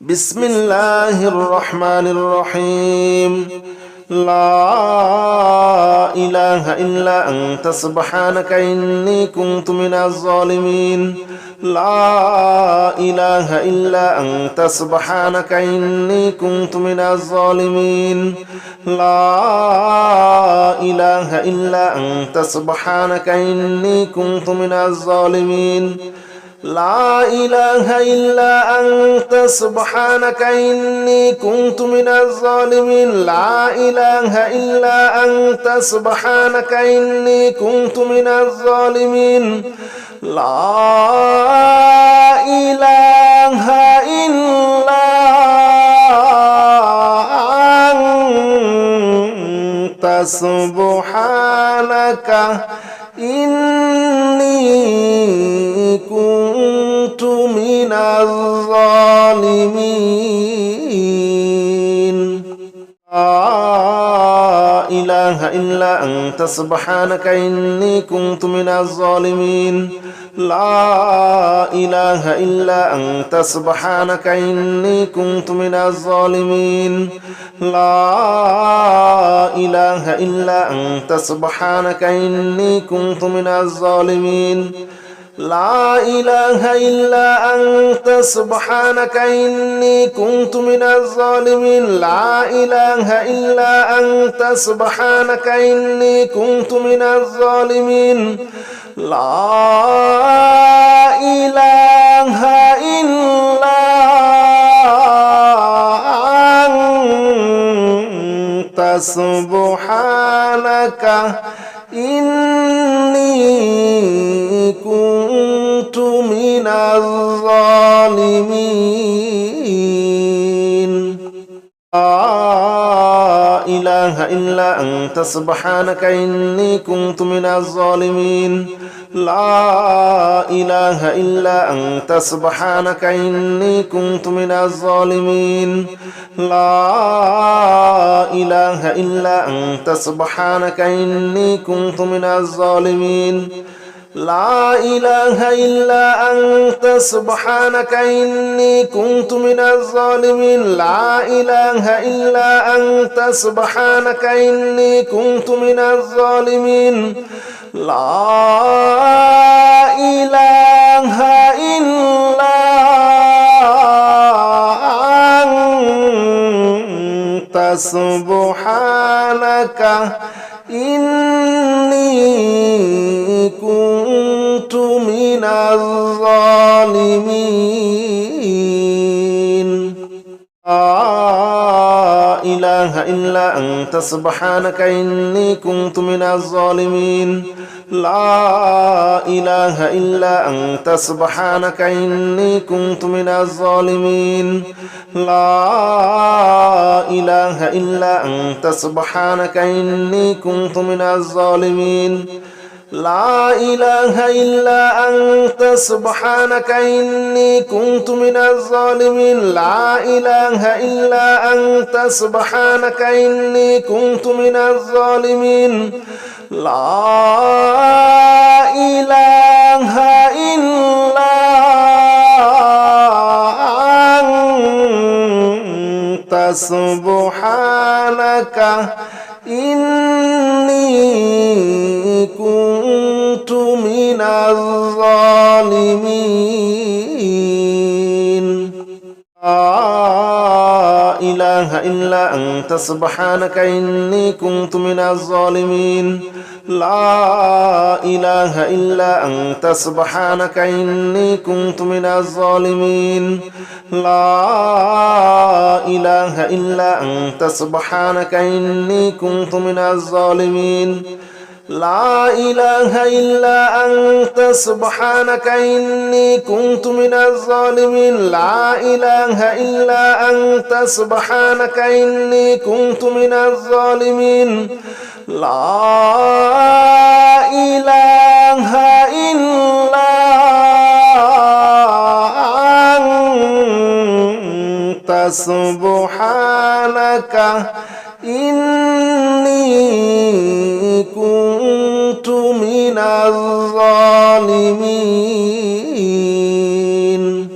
بسم الله الرحمن الرحيم لا إله إلا أنت سبحانك إني كنت من الظالمين لا إله إلا أنت سبحانك إني كنت من الظالمين لا إله إلا أنت سبحانك إني كنت من الظالمين لا إله إلا أنت سبحانك إني كنت من الظالمين لا إله إلا أنت سبحانك إني كنت من الظالمين لا إله إلا أنت سبحانك إني كنت من الظالمين لا إله إلا أنت سبحانك إني كنت من الظالمين لا إله إلا أنت سبحانك إني كنت من الظالمين لا إله إلا أنت سبحانك إني كنت من الظالمين لا إله إلا أنت سبحانك إني كنت من الظالمين لا إله إلا أنت سبحانك إني كنت من الظالمين لا إله إلا أنت سبحانك إني كنت من الظالمين لا إله إلا أنت سبحانك إني كنت من الظالمين لا إله إلا أنت سبحانك إني كنت من الظالمين لا إله إلا أنت سبحانك إني كنت من الظالمين لا إله إلا أنت سبحانك إني كنت من الظالمين لا إله إلا أنت سبحانك إني كنت من الظالمين لا إله إلا أنت سبحانك إني كنت من الظالمين لا إله إلا أنت سبحانك إني كنت من الظالمين لا إله إلا أنت سبحانك إني كنت من الظالمين لا إله إلا أنت سبحانك إني كنت من الظالمين لا إله إلا أنت سبحانك إني كنت من الظالمين لا إله إلا أنت سبحانك إني كنت من الظالمين لا إله إلا أنت سبحانك إني كنت من الظالمين لا إله إلا أنت سبحانك إني كنت من الظالمين لا إله إلا أنت سبحانك إني كنت من الظالمين لا إله إلا أنت سبحانك إني كنت من الظالمين لا إله إلا أنت سبحانك إني كنت من الظالمين لا إله إلا أنت سبحانك إني كنت من الظالمين لا إله إلا أنت سبحانك إني كنت من الظالمين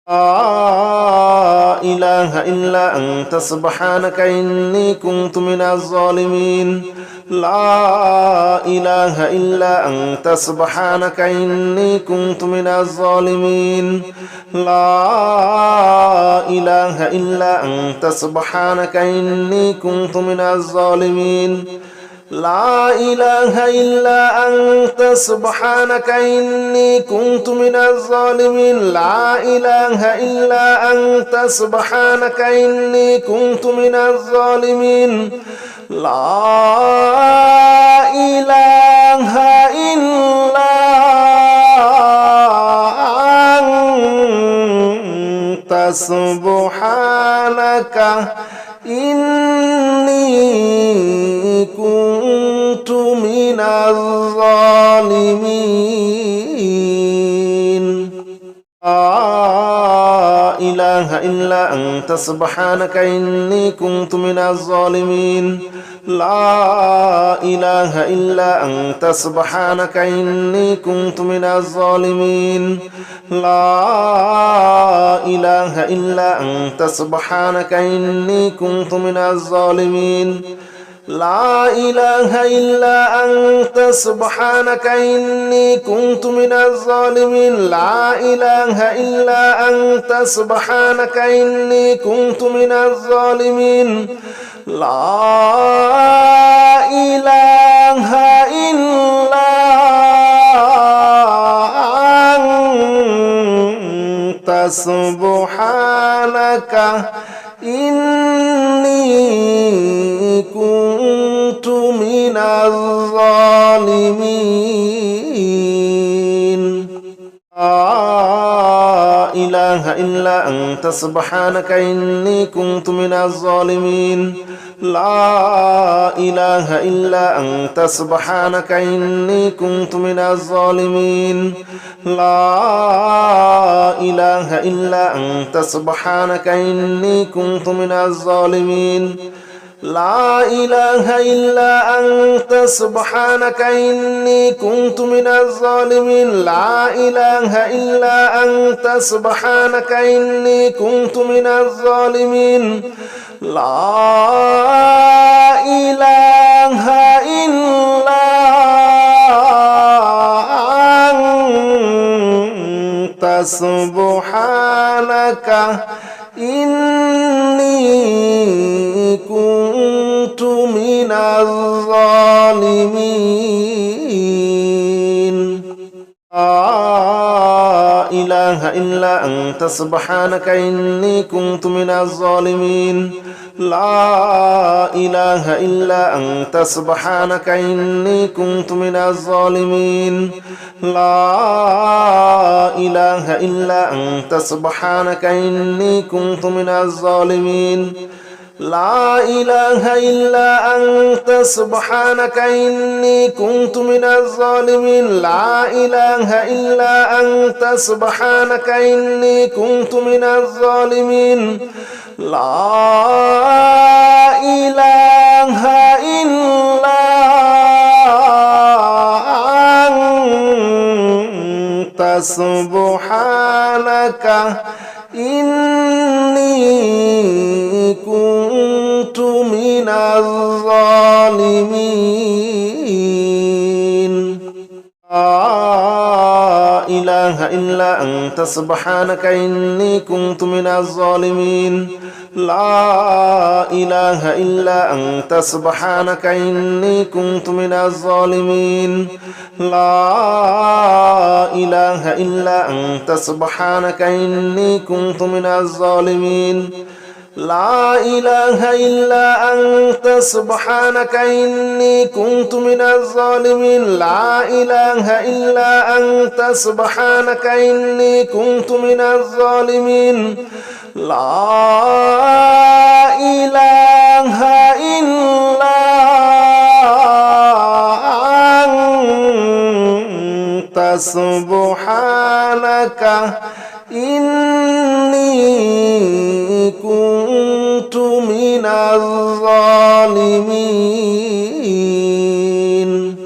لا إله إلا أنت سبحانك إني كنت من الظالمين لا إله إلا أنت سبحانك إني كنت من الظالمين لا إله إلا أنت سبحانك إني كنت من الظالمين لا إله إلا أنت سبحانك إني كنت من الظالمين لا إله إلا أنت سبحانك إني كنت من الظالمين لا إله إلا أنت سبحانك إني كنت من الظالمين لا إله إلا أنت سبحانك إني كنت من الظالمين لا إله إلا أنت سبحانك إني كنت من الظالمين لا إله إلا أنت سبحانك إني كنت من الظالمين لا إله إلا أنت سبحانك إني كنت من الظالمين لا إله إلا أنت سبحانك إني كنت من الظالمين لا إله إلا أنت سبحانك إني كنت من الظالمين لا إله إلا أنت سبحانك إني كنت من الظالمين لا إله إلا أنت سبحانك إني كنت من الظالمين لا إله إلا أنت سبحانك إني كنت من الظالمين لا إله إلا أنت سبحانك إني كنت من الظالمين لا إله إلا أنت سبحانك إني كنت من الظالمين لا إله إلا أنت سبحانك إني كنت من الظالمين لا إله إلا أنت سبحانك إني كنت من الظالمين لا إله إلا أنت سبحانك إني كنت من الظالمين لا إله إلا أنت سبحانك إني كنت من الظالمين لا إله إلا أنت سبحانك إني كنت من الظالمين لا إله إلا أنت سبحانك إني كنت من الظالمين لا إله إلا أنت سبحانك إني كنت من الظالمين لا إله إلا أنت سبحانك إني كنت من الظالمين لا إله إلا أنت سبحانك إني كنت من الظالمين لا إله إلا أنت سبحانك إني كنت من الظالمين لا إله إلا أنت سبحانك إني كنت من الظالمين لا إله إلا أنت سبحانك إني كنت من الظالمين لا إله إلا أنت سبحانك إني كنت من الظالمين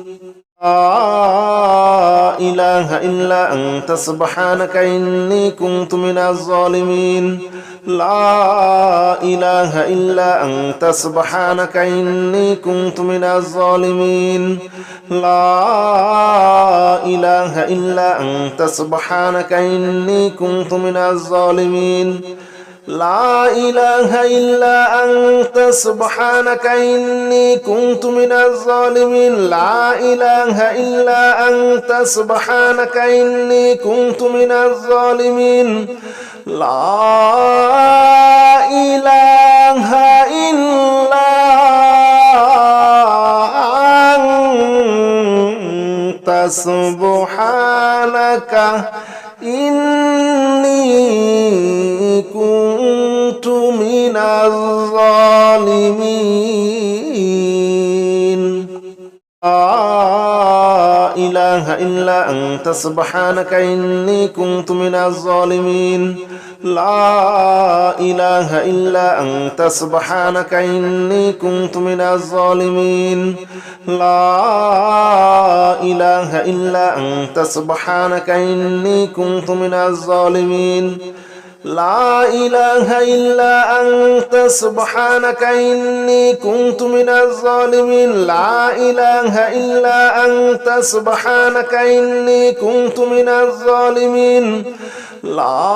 لا إله إلا أنت سبحانك إني كنت من الظالمين لا إله إلا أنت سبحانك إني كنت من الظالمين لا إله إلا أنت سبحانك إني كنت من الظالمين لا إله إلا أنت سبحانك إني كنت من الظالمين لا إله إلا أنت سبحانك إني كنت من الظالمين لا إله إلا أنت سبحانك إني كنت من الظالمين لا إله إلا أنت سبحانك إني كنت من الظالمين لا إله إلا أنت سبحانك إني كنت من الظالمين لا إله إلا أنت سبحانك إني كنت من الظالمين لا إله إلا أنت سبحانك إني كنت من الظالمين لا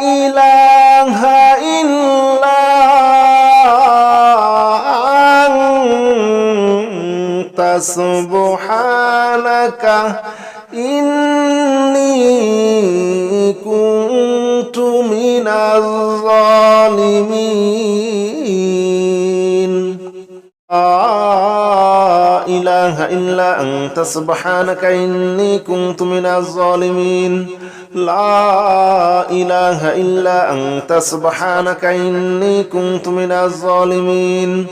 إله إلا أنت سبحانك إني كنت من الظالمين لا إله إلا أنت سبحانك إني كنت من الظالمين لا إله إلا أنت سبحانك إني كنت من الظالمين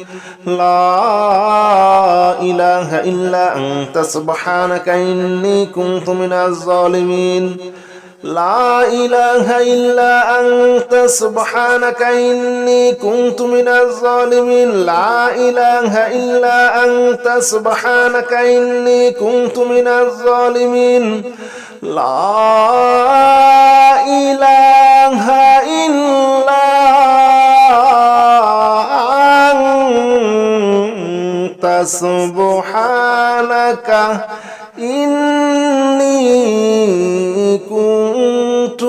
لا إله إلا أنت سبحانك إني كنت من الظالمين لا إله إلا أنت سبحانك إني كنت من الظالمين لا إله إلا أنت سبحانك إني كنت من الظالمين لا إله إلا أنت سبحانك إني كنت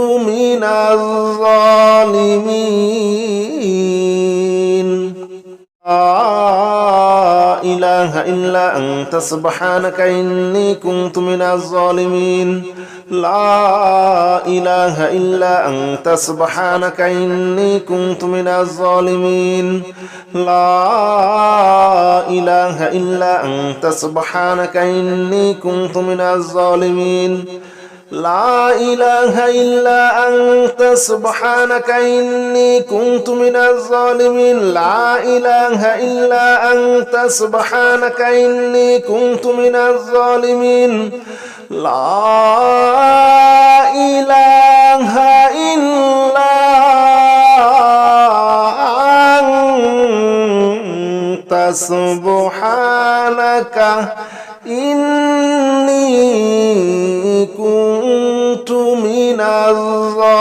من الظالمين لا إله إلا أنت سبحانك إني كنت من الظالمين لا إله إلا أنت سبحانك إني كنت من الظالمين لا إله إلا أنت سبحانك إني كنت من الظالمين لا إله إلا أنت سبحانك إني كنت من الظالمين لا إله إلا أنت سبحانك إني كنت من الظالمين لا إله إلا أنت سبحانك إني كنت من الظالمين لا إله إلا أنت سبحانك إني كنت من الظالمين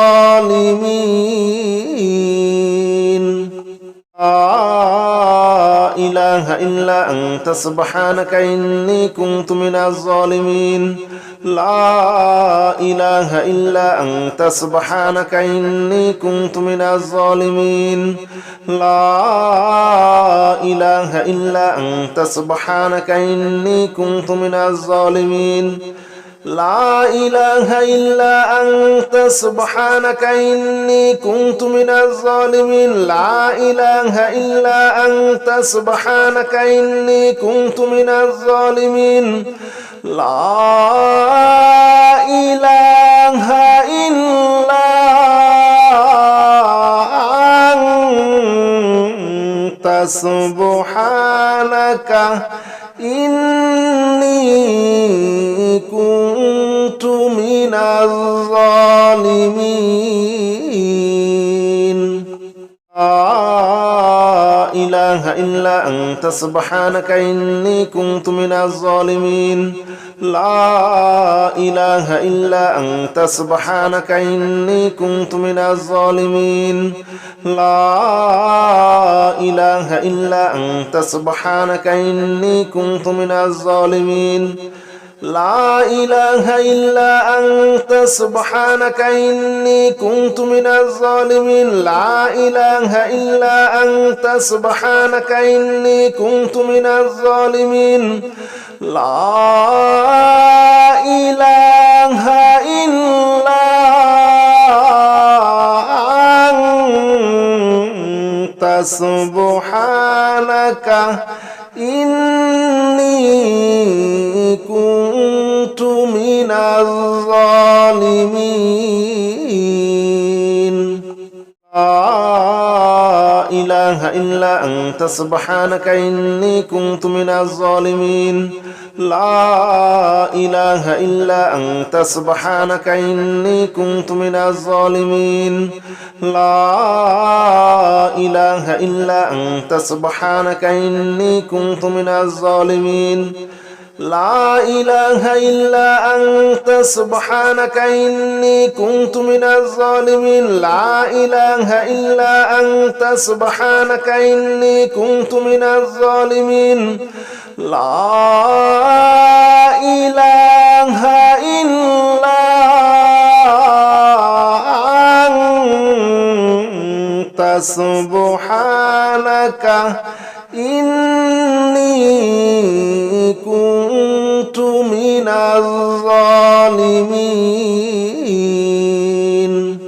لا إله إلا أنت سبحانك إني كنت من الظالمين لا إله إلا أنت سبحانك إني كنت من الظالمين لا إله إلا أنت سبحانك إني كنت من الظالمين لا إله إلا أنت سبحانك إني كنت من الظالمين لا إله إلا أنت سبحانك إني كنت من الظالمين لا إله إلا أنت سبحانك إني كنت من الظالمين لا إله إله إلا أنت سبحانك إني كنت من الظالمين لا إله إلا أنت سبحانك إني كنت من الظالمين لا إله إلا أنت سبحانك إني كنت من الظالمين لا إله إلا أنت سبحانك إني كنت من الظالمين لا إله إلا أنت سبحانك إني كنت من الظالمين لا إله إلا أنت سبحانك إني كنت من الظالمين لا إله إلا أنت سبحانك إني كنت من الظالمين لا إله إلا أنت سبحانك إني كنت من الظالمين لا إله إلا أنت سبحانك إني كنت من الظالمين لا إله إلا أنت سبحانك إني كنت من الظالمين لا إله إلا أنت سبحانك إني كنت من الظالمين لا إله إلا أنت سبحانك إني كنت من الظالمين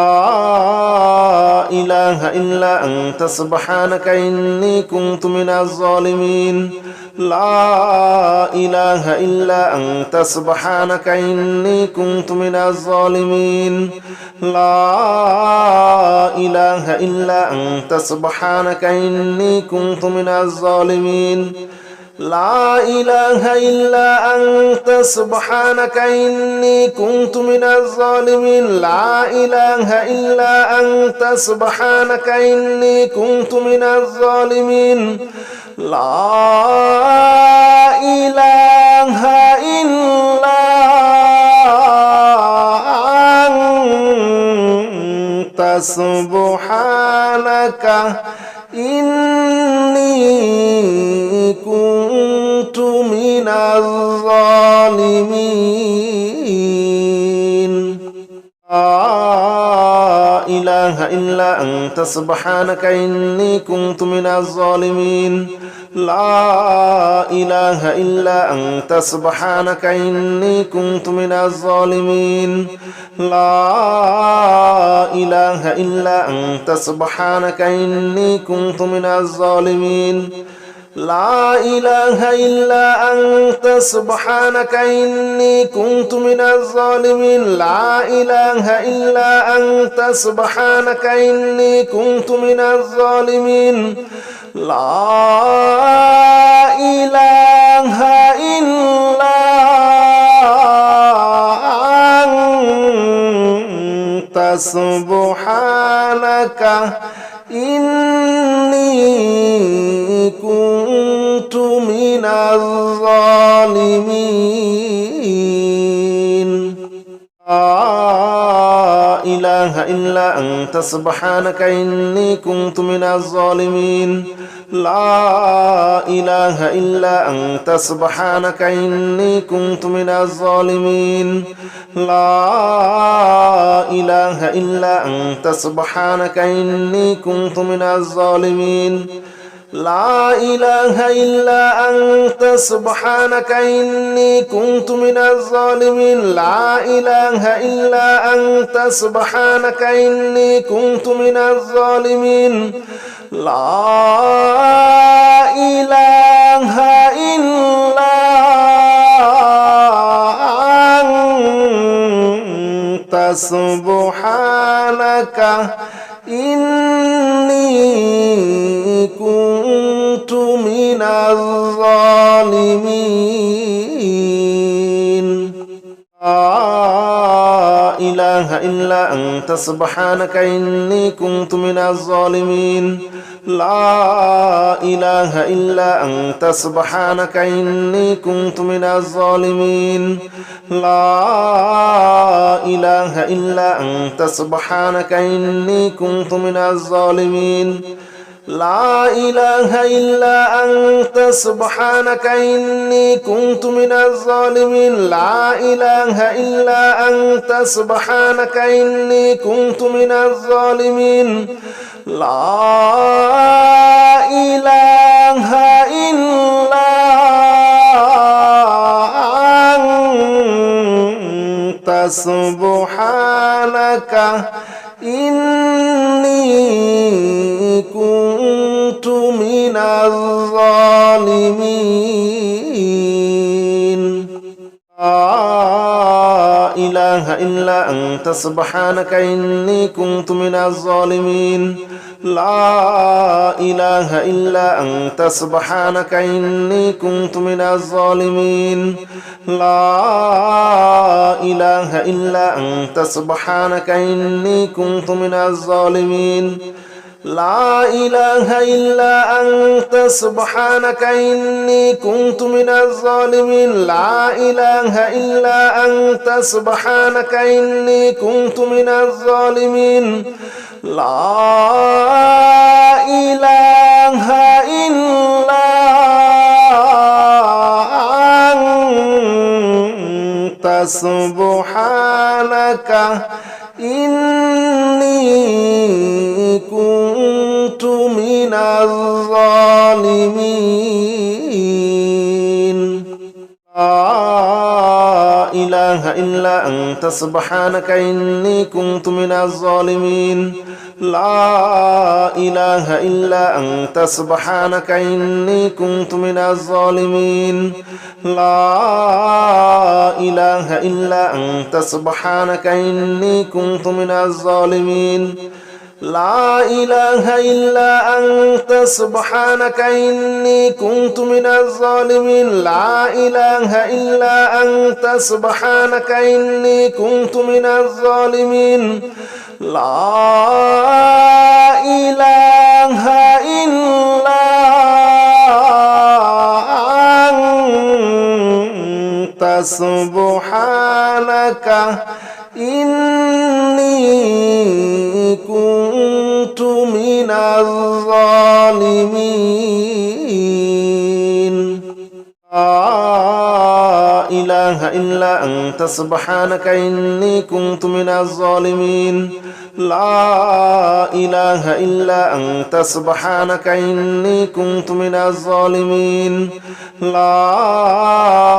لا إله إلا أنت سبحانك إني كنت من الظالمين لا إله إلا أنت سبحانك إني كنت من الظالمين لا إله إلا أنت سبحانك إني كنت من الظالمين لا إله إلا أنت سبحانك إني كنت من الظالمين لا إله إلا أنت سبحانك إني كنت من الظالمين لا إله إلا أنت سبحانك إني كنت من الظالمين لا إله إلا أنت سبحانك إني كنت من الظالمين لا إله إلا أنت سبحانك إني كنت من الظالمين لا إله إلا أنت سبحانك إني كنت من الظالمين لا إله إلا أنت سبحانك إني كنت من الظالمين لا إله إلا أنت سبحانك إني كنت من الظالمين لا إله إلا أنت سبحانك إني كنت من الظالمين لا إله إلا أنت سبحانك إني كنت من الظالمين لا إله إلا أنت سبحانك إني كنت من الظالمين لا إله إلا أنت سبحانك إني كنت من الظالمين لا إله إلا أنت سبحانك إني كنت من الظالمين لا إله إلا أنت سبحانك إني كنت من الظالمين لا إله إلا أنت سبحانك إني كنت من الظالمين لا إله إلا أنت سبحانك إني كنت من الظالمين لا إله إلا أنت سبحانك إني كنت من الظالمين لا إله إلا أنت سبحانك إني كنت من الظالمين لا إله إلا أنت سبحانك إني كنت من الظالمين لا إله إلا أنت سبحانك إني كنت من الظالمين لا إله إلا أنت سبحانك إني كنت من الظالمين لا إله إلا أنت سبحانك إني كنت من الظالمين لا إله إلا أنت سبحانك إني كنت من الظالمين لا إله إلا أنت سبحانك إني كنت من الظالمين لا إله إلا أنت سبحانك إني كنت من الظالمين لا إله إلا أنت سبحانك إني كنت من الظالمين لا إله إلا أنت سبحانك إني كنت من الظالمين لا إله إلا أنت سبحانك إني كنت من الظالمين لا إله إلا أنت سبحانك إني كنت من الظالمين لا إله إلا أنت سبحانك إني كنت من الظالمين لا إله إلا أنت سبحانك إني كنت من الظالمين لا إله إلا أنت سبحانك إني كنت من الظالمين لا إله إلا أنت سبحانك إني كنت من الظالمين لا إله إلا أنت سبحانك إني كنت من الظالمين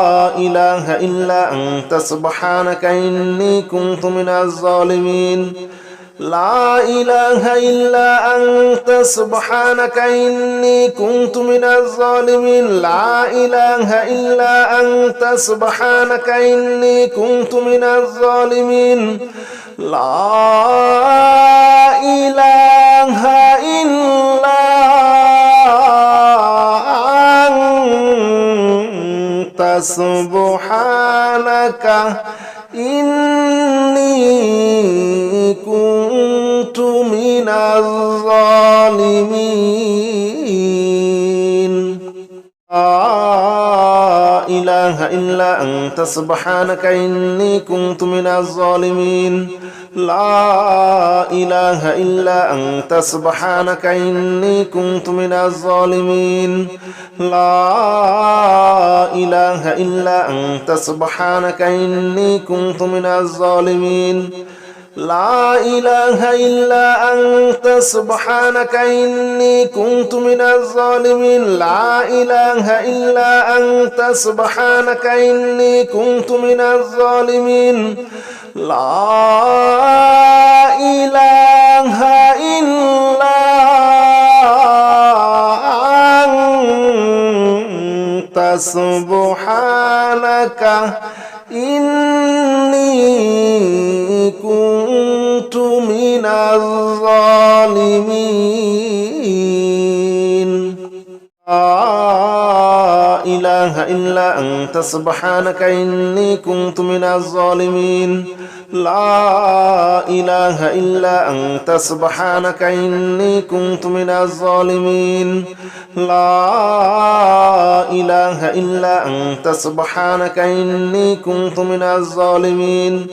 لا إله إلا أنت سبحانك إني كنت من الظالمين لا إله إلا أنت سبحانك إني كنت من الظالمين لا إله إلا أنت سبحانك إني كنت من الظالمين لا إله إلا أنت سبحانك إني كنت من الظالمين لا إله إلا أنت سبحانك إني كنت من الظالمين لا إله إلا أنت سبحانك إني كنت من الظالمين لا إله إلا أنت سبحانك إني كنت من الظالمين لا إله إلا أنت سبحانك إني كنت من الظالمين لا إله إلا أنت سبحانك إني كنت من الظالمين لا إله إلا أنت سبحانك إني كنت من الظالمين لا إله إلا أنت سبحانك إني كنت من الظالمين لا إله إلا أنت سبحانك إني كنت من الظالمين لا إله إلا أنت سبحانك إني كنت من الظالمين لا إله إلا أنت سبحانك إني كنت من الظالمين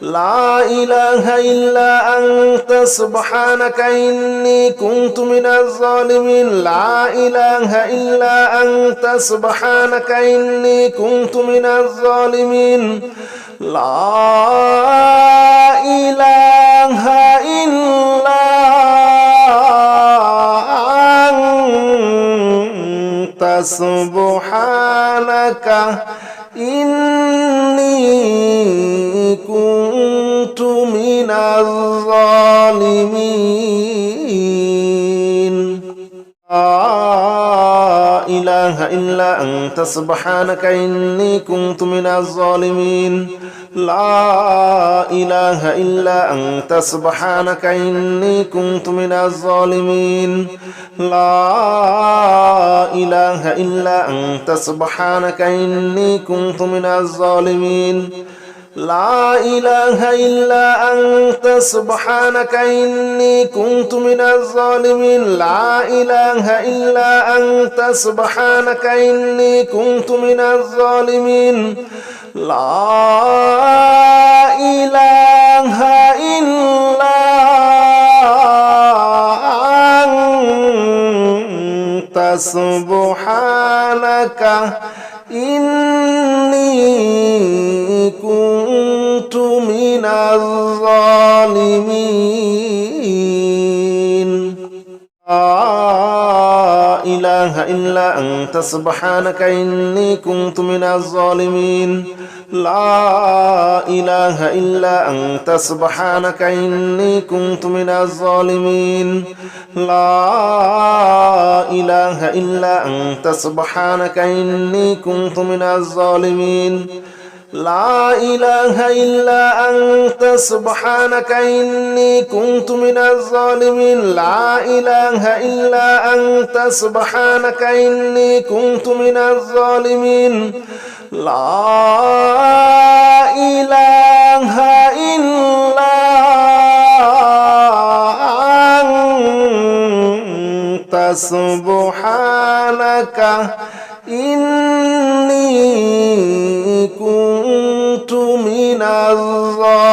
لا إله إلا أنت سبحانك إني كنت من الظالمين لا إله إلا أنت سبحانك إني كنت من الظالمين لا إله إلا أنت سبحانك إني كنت من الظالمين لا إله إلا أنت سبحانك إني كنت من الظالمين لا إله إلا أنت سبحانك إني كنت من الظالمين لا إله إلا أنت سبحانك إني كنت من الظالمين لا إله إلا أنت سبحانك إني كنت من الظالمين لا إله إلا أنت سبحانك إني كنت من الظالمين لا إله إلا أنت سبحانك إني كنت من الظالمين لا إله إلا أنت سبحانك إني كنت من الظالمين لا إله إلا أنت سبحانك إني كنت من الظالمين لا إله إلا أنت سبحانك إني كنت من الظالمين لا إله إلا أنت سبحانك إني كنت من الظالمين لا إله إلا أنت سبحانك إني كنت من الظالمين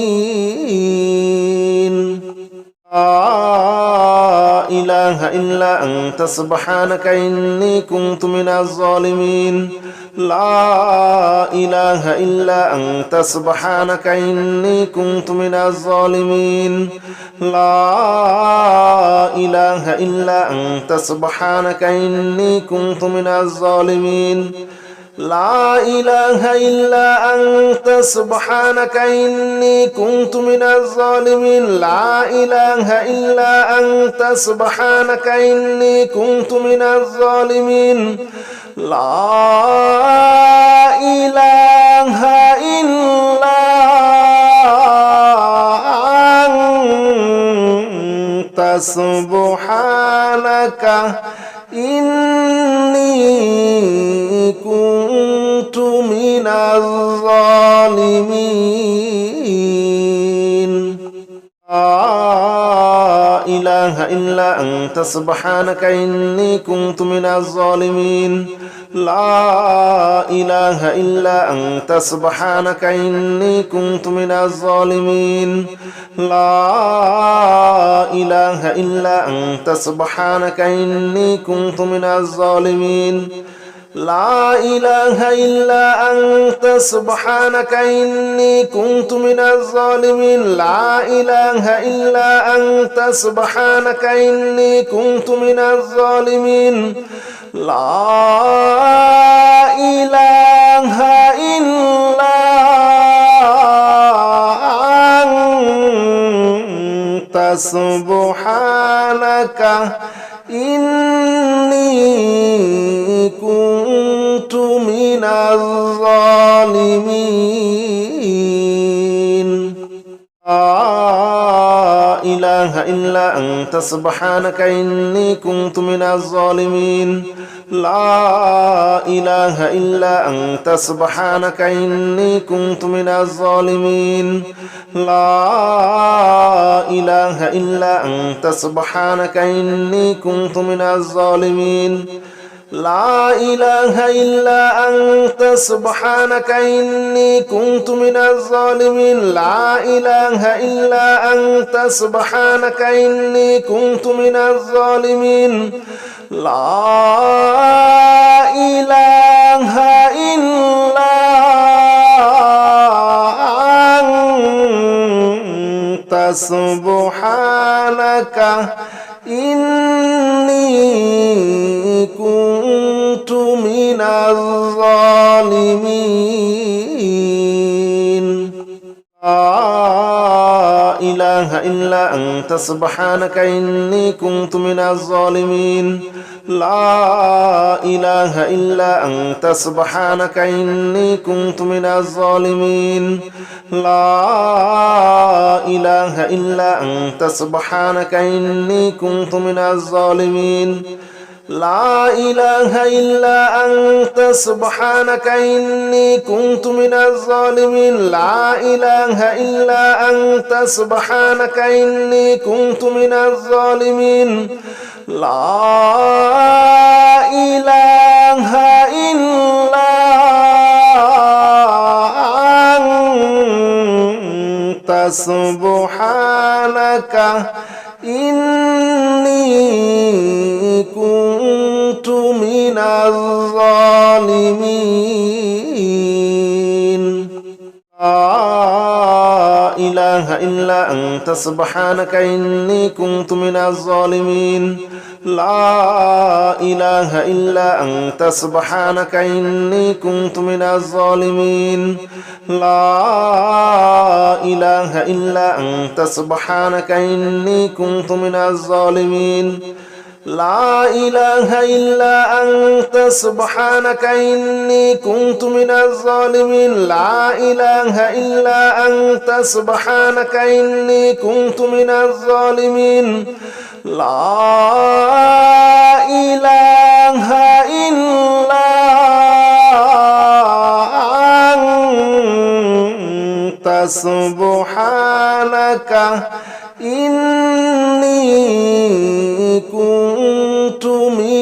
لا إله إلا أنت سبحانك إني كنت من الظالمين لا إله إلا أنت سبحانك إني كنت من الظالمين لا إله إلا أنت سبحانك إني كنت من الظالمين لا إله إلا أنت سبحانك إني كنت من الظالمين لا إله إلا أنت سبحانك إني كنت من الظالمين لا إله إلا أنت سبحانك إني كنت من الظالمين لا إله إلا أنت سبحانك إني كنت من الظالمين لا إله إلا أنت سبحانك إني كنت من الظالمين لا إله إلا أنت سبحانك إني كنت من الظالمين لا إله إلا أنت سبحانك إني كنت من الظالمين لا إله إلا أنت سبحانك إني كنت من الظالمين لا إله إلا أنت سبحانك إني كنت من الظالمين لا إله إلا أنت سبحانك إني كنت من الظالمين لا إله إلا أنت سبحانك إني كنت من الظالمين لا إله إلا أنت سبحانك إني كنت من الظالمين لا إله إلا أنت سبحانك إني كنت من الظالمين لا إله إلا أنت سبحانك إني كنت من الظالمين لا إله إلا أنت سبحانك إني كنت من الظالمين لا إله إلا أنت سبحانك إني كنت من الظالمين لا إله إلا أنت سبحانك إني كنت من الظالمين لا إله إلا أنت سبحانك إني كنت من الظالمين لا إله إلا أنت سبحانك إني كنت من الظالمين لا إله إلا أنت سبحانك إني كنت من الظالمين لا إله إلا أنت سبحانك إني كنت من الظالمين لا إله إلا أنت سبحانك إني كنت من الظالمين لا إله إلا أنت سبحانك إني كنت من الظالمين لا إله إلا أنت سبحانك إني كنت من الظالمين لا إله إلا أنت سبحانك إني كنت من الظالمين لا إله إلا أنت سبحانك إني كنت من الظالمين لا إله إلا أنت سبحانك إني كنت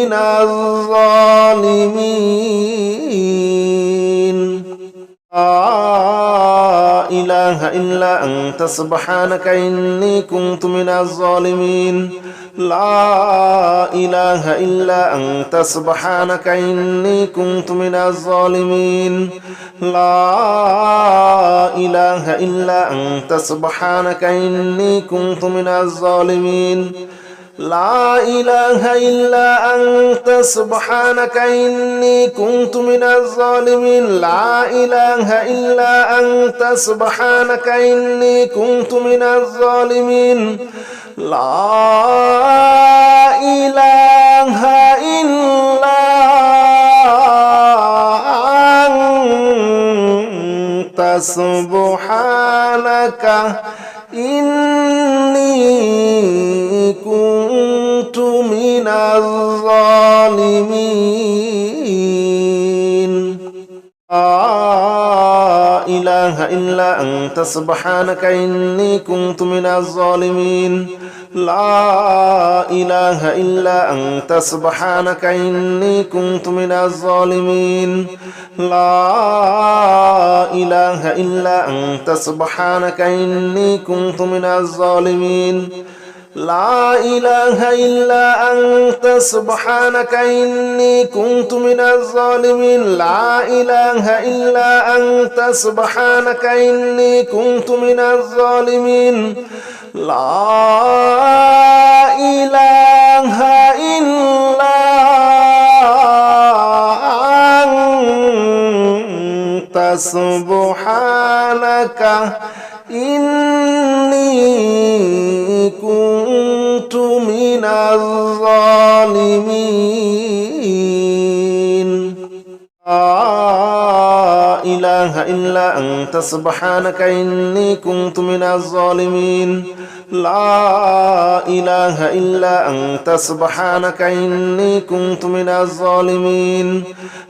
من الظالمين لا إله إلا أنت سبحانك إني كنت من الظالمين لا إله إلا أنت سبحانك إني كنت من الظالمين لا إله إلا أنت سبحانك إني كنت من الظالمين لا إله إلا أنت سبحانك إني كنت من الظالمين لا إله إلا أنت سبحانك إني كنت من الظالمين لا إله إلا أنت سبحانك إني كنت من الظالمين لا إله إلا أنت سبحانك إني كنت من الظالمين لا إله إلا أنت سبحانك إني كنت من الظالمين لا إله إلا أنت سبحانك إني كنت من الظالمين لا إله إلا أنت سبحانك إني كنت من الظالمين لا إله إلا أنت سبحانك إني كنت من الظالمين لا إله إلا أنت سبحانك إني كنت من الظالمين لا إله إلا أنت سبحانك إني كنت من الظالمين لا إله إلا أنت سبحانك إني كنت من الظالمين لا إله إلا أنت سبحانك إني كنت من الظالمين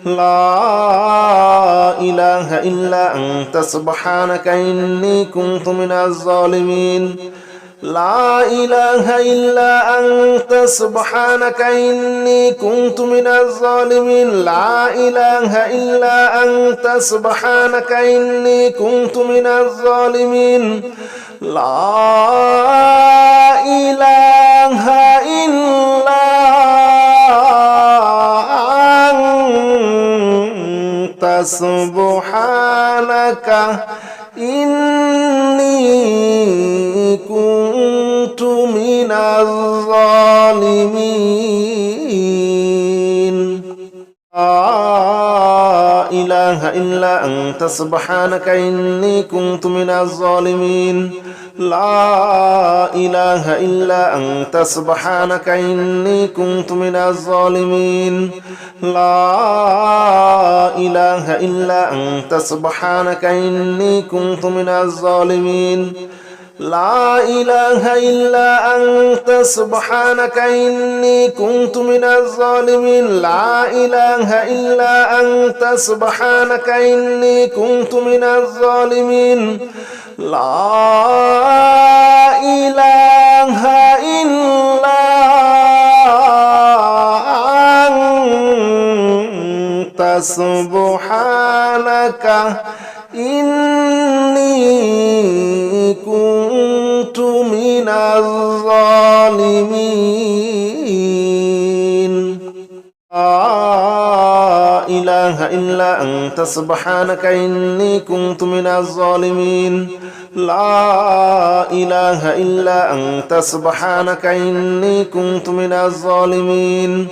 لا إله إلا أنت سبحانك إني كنت من الظالمين لا إله إلا أنت سبحانك إني كنت من الظالمين لا إله إلا أنت سبحانك إني كنت من الظالمين لا إله إلا أنت سبحانك إني كنت من الظالمين لا إله إلا أنت سبحانك إني كنت من الظالمين لا إله إلا أنت سبحانك إني كنت من الظالمين لا إله إلا أنت سبحانك إني كنت من الظالمين لا إله إلا أنت سبحانك إني كنت من الظالمين لا إله إلا أنت سبحانك إني كنت من الظالمين لا إله إلا أنت سبحانك إني كنت من الظالمين لا إله إلا أنت سبحانك إني كنت من الظالمين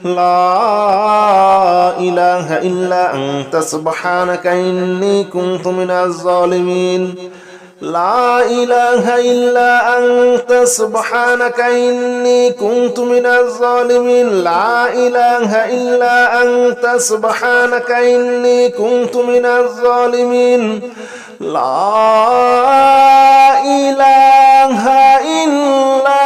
لا إله إلا أنت سبحانك إني كنت من الظالمين لا إله إلا أنت سبحانك إني كنت من الظالمين لا إله إلا أنت سبحانك إني كنت من الظالمين لا إله إلا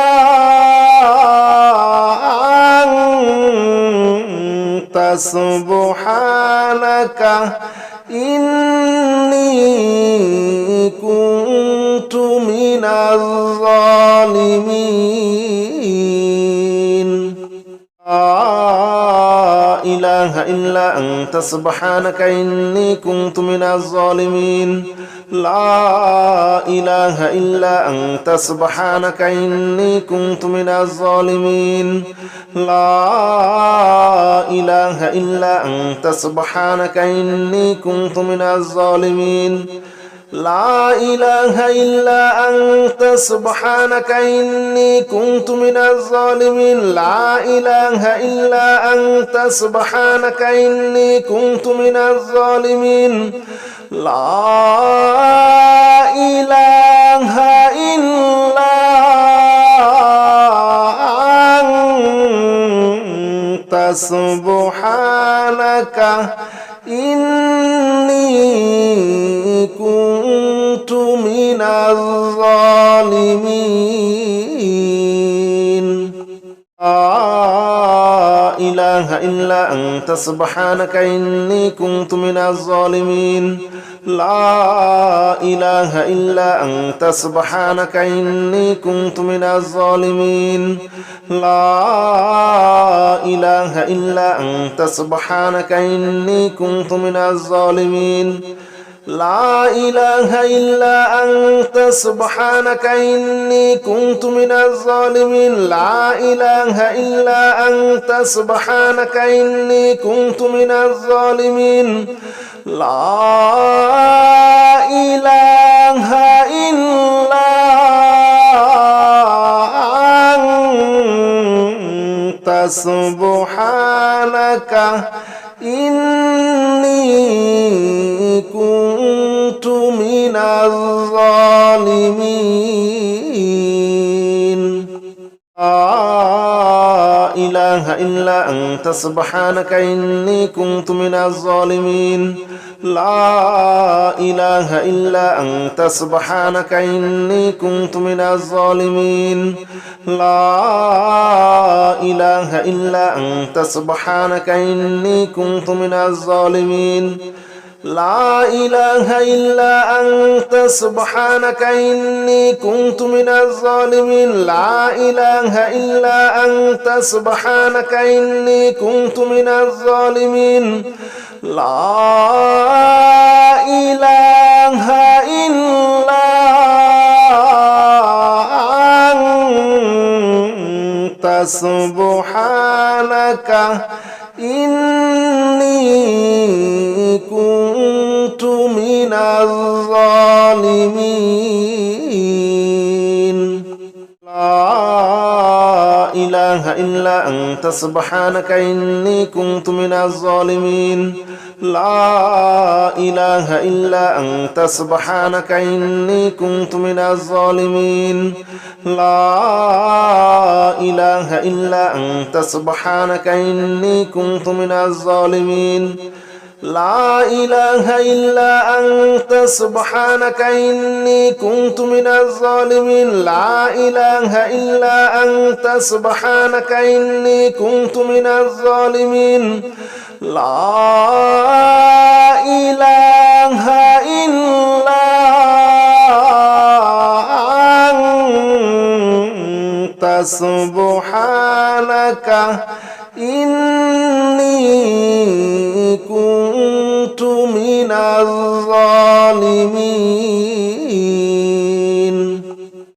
أنت سبحانك إني كنت من الظالمين لا إله إلا أنت سبحانك إني كنت من الظالمين لا إله إلا أنت سبحانك إني كنت من الظالمين لا إله إلا أنت سبحانك إني كنت من الظالمين لا إله إلا أنت سبحانك إني كنت من الظالمين لا إله إلا أنت سبحانك إني كنت من الظالمين لا إله إلا أنت سبحانك إني كنت من الظالمين لا إله إلا أنت سبحانك إني كنت من الظالمين لا إله إلا أنت سبحانك إني كنت من الظالمين لا إله إلا أنت سبحانك إني كنت من الظالمين لا إله إلا أنت سبحانك إني كنت من الظالمين لا إله إلا أنت سبحانك إني كنت من الظالمين لا إله إلا أنت سبحانك إني كنت من الظالمين لا إله إلا أنت سبحانك إني كنت من الظالمين لا إله إلا أنت سبحانك إني كنت من الظالمين لا إله إلا أنت سبحانك إني كنت من الظالمين لا إله إلا أنت سبحانك إني كنت من الظالمين لا إله إلا أنت سبحانك إني كنت من الظالمين لا إله إلا أنت سبحانك إني كنت من الظالمين لا إله إلا أنت سبحانك إني كنت من الظالمين لا إله إلا أنت سبحانك إني كنت من الظالمين لا إله إلا أنت سبحانك إني كنت من الظالمين لا إله إلا أنت سبحانك إني كنت من الظالمين لا إله إلا أنت سبحانك إني كنت من الظالمين لا إله إلا أنت سبحانك إني كنت من الظالمين لا إله إلا أنت سبحانك إني كنت من الظالمين